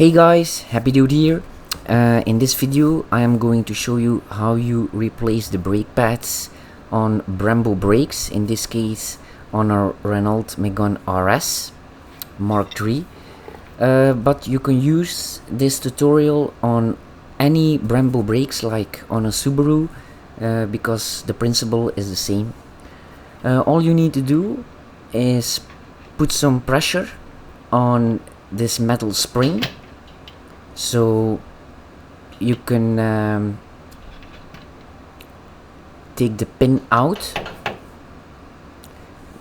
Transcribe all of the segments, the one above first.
Hey guys, Happy Dude here. In this video I am going to show you how you replace the brake pads on Brembo brakes, in this case on our Renault Megane RS Mark III. But you can use this tutorial on any Brembo brakes like on a Subaru because the principle is the same. All you need to do is put some pressure on this metal spring so you can take the pin out.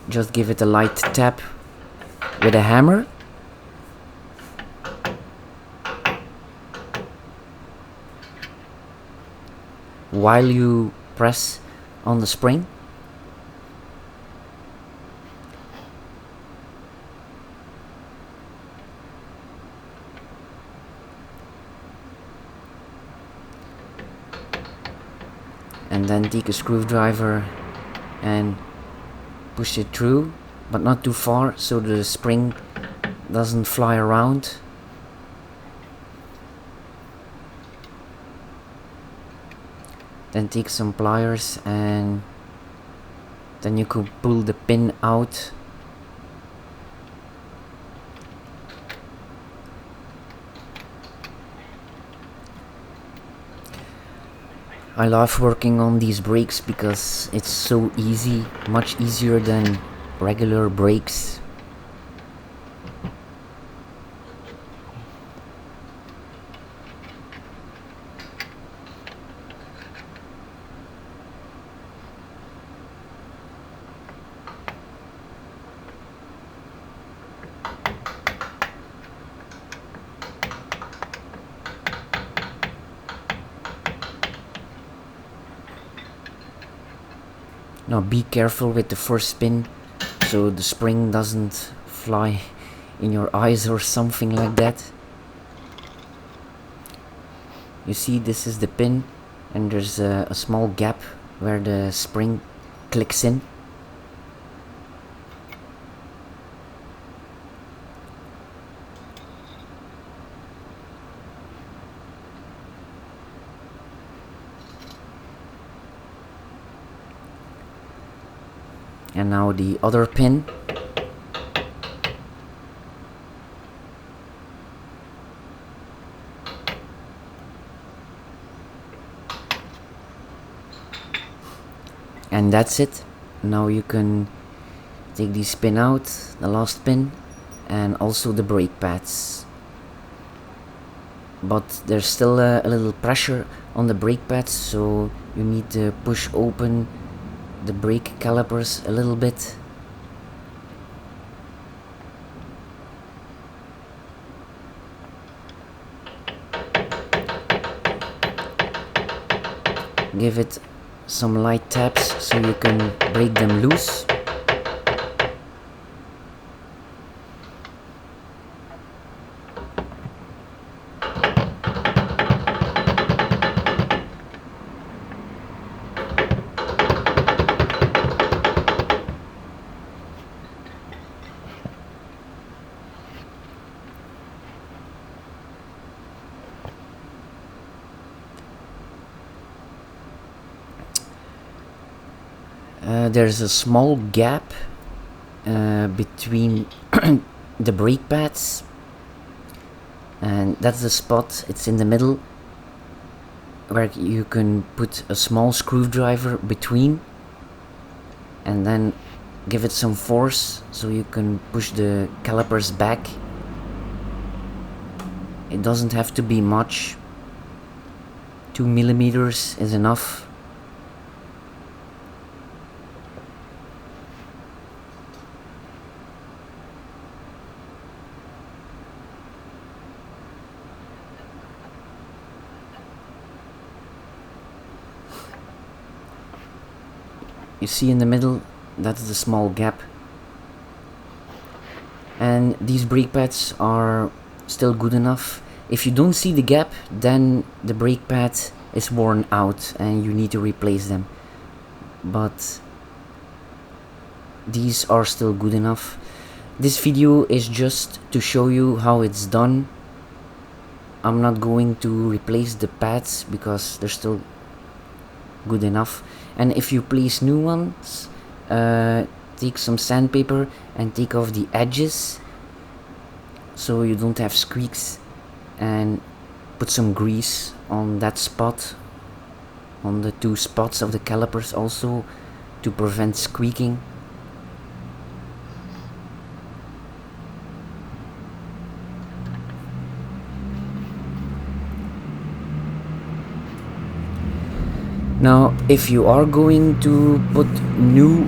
Just give it a light tap with a hammer. While you press on the spring. And then take a screwdriver and push it through, but not too far so the spring doesn't fly around. Then take some pliers and then you could pull the pin out. I love working on these brakes because it's so easy, much easier than regular brakes. Now be careful with the first spin so the spring doesn't fly in your eyes or something like that. You see, this is the pin and there's a small gap where the spring clicks in. And now the other pin. And that's it. Now you can take this pin out, the last pin, and also the brake pads. But there's still a little pressure on the brake pads, so you need to push open the brake calipers a little bit. Give it some light taps so you can break them loose. There's a small gap between the brake pads, and that's the spot, it's in the middle, where you can put a small screwdriver between and then give it some force so you can push the calipers back. It doesn't have to be much, 2 millimeters is enough. You see in the middle, that's the small gap. And these brake pads are still good enough. If you don't see the gap, then the brake pad is worn out and you need to replace them. But these are still good enough. This video is just to show you how it's done. I'm not going to replace the pads because they're still good enough. And if you place new ones, take some sandpaper and take off the edges so you don't have squeaks, and put some grease on that spot, on the two spots of the calipers also, to prevent squeaking. Now, if you are going to put new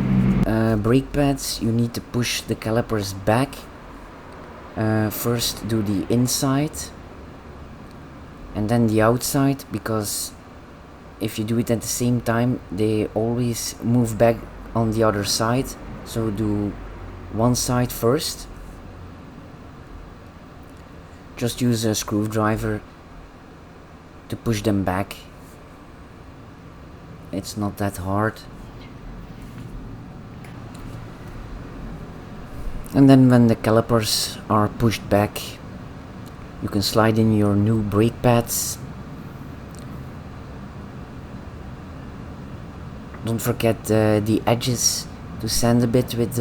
brake pads, you need to push the calipers back. First do the inside and then the outside, because if you do it at the same time, they always move back on the other side. So do one side first. Just use a screwdriver to push them back. It's not that hard. And then when the calipers are pushed back, you can slide in your new brake pads. Don't forget the edges to sand a bit with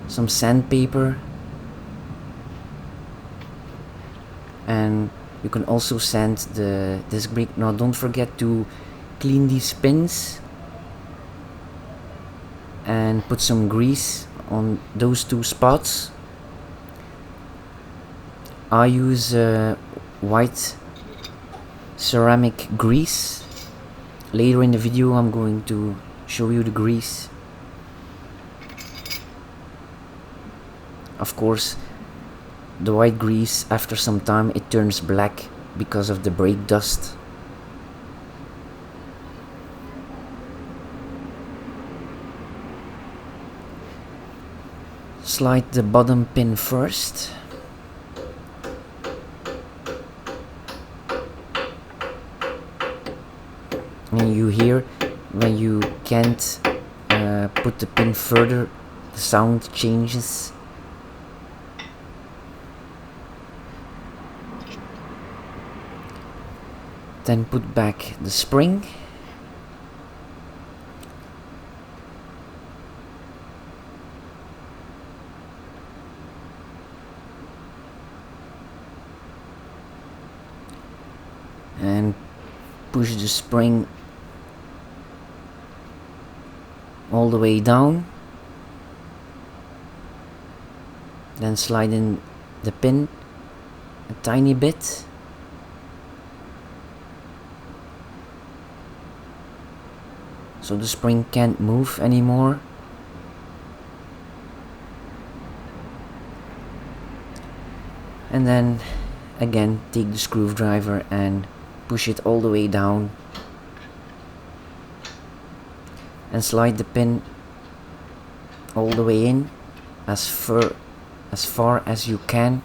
some sandpaper. And you can also sand the disc brake. Now don't forget to clean these pins and put some grease on those two spots. I use white ceramic grease. Later in the video I'm going to show you the grease. Of course, the white grease, after some time it turns black because of the brake dust. Slide the bottom pin first. And you hear when you can't put the pin further, the sound changes. Then put back the spring. And push the spring all the way down. Then slide in the pin a tiny bit. So the spring can't move anymore. And then again take the screwdriver and push it all the way down and slide the pin all the way in as far as you can.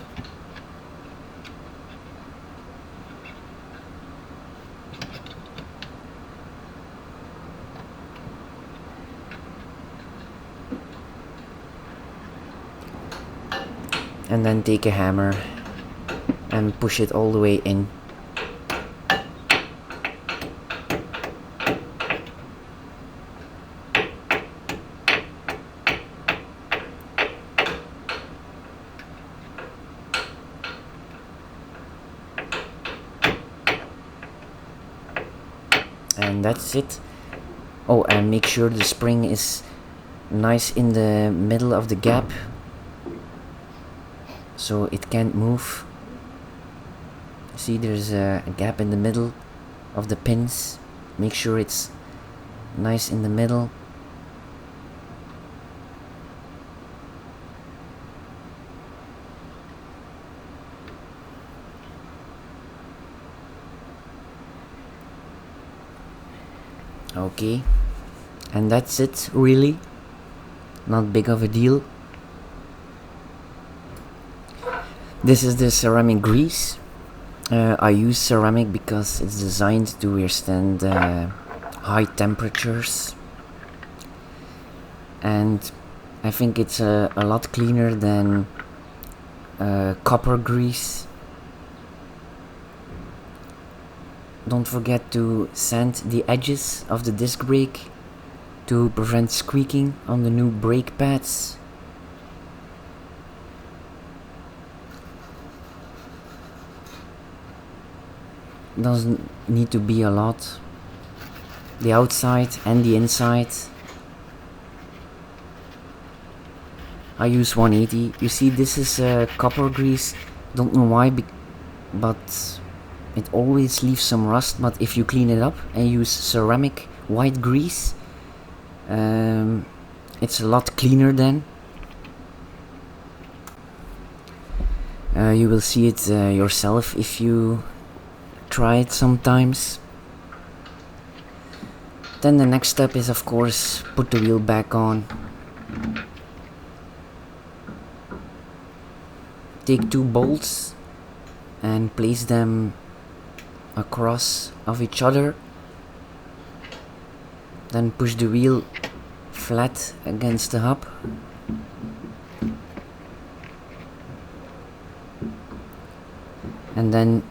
And then take a hammer and push it all the way in. And that's it. Oh, and make sure the spring is nice in the middle of the gap, so it can't move. See, there's a gap in the middle of the pins. Make sure it's nice in the middle. Okay, and that's it, really. Not big of a deal. This is the ceramic grease. I use ceramic because it's designed to withstand high temperatures, and I think it's a lot cleaner than copper grease. don't forget to sand the edges of the disc brake to prevent squeaking on the new brake pads. Doesn't need to be a lot. The outside and the inside. I use 180. You see, this is copper grease. Don't know why, but it always leaves some rust. But if you clean it up and use ceramic white grease, it's a lot cleaner then. You will see it yourself if you try it sometimes. Then the next step is, of course, put the wheel back on. Take 2 bolts and place them across of each other. Then push the wheel flat against the hub. And then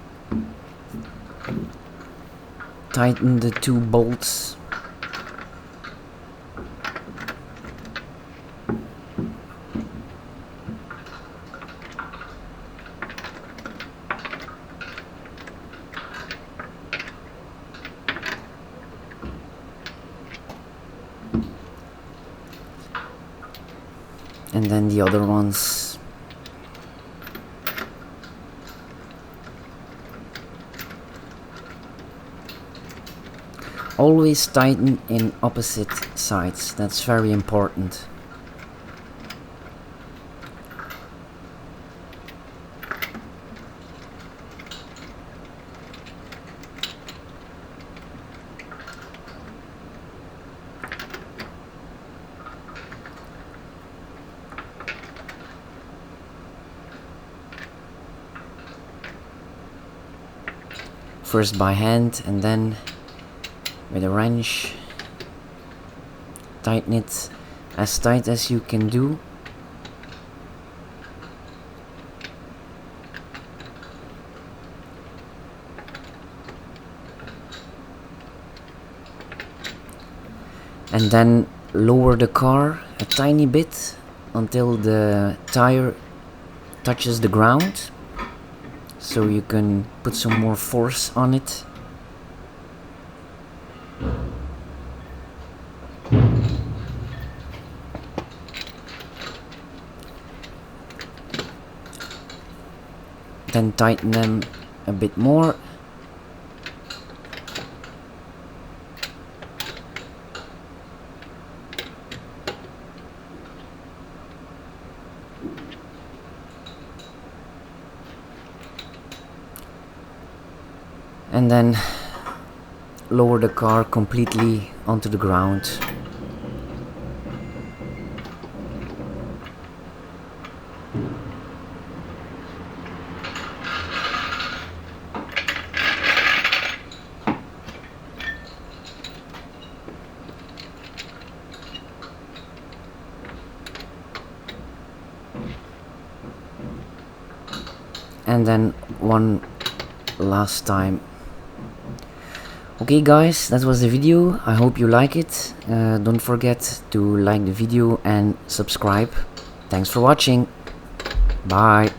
tighten the 2 bolts. And then the other ones. Always tighten in opposite sides, that's very important. First by hand and then with a wrench. Tighten it as tight as you can do. And then lower the car a tiny bit until the tire touches the ground, so you can put some more force on it. Then tighten them a bit more. And then lower the car completely onto the ground. And then one last time. Okay guys, that was the video. I hope you like it. Don't forget to like the video and subscribe. Thanks for watching. Bye.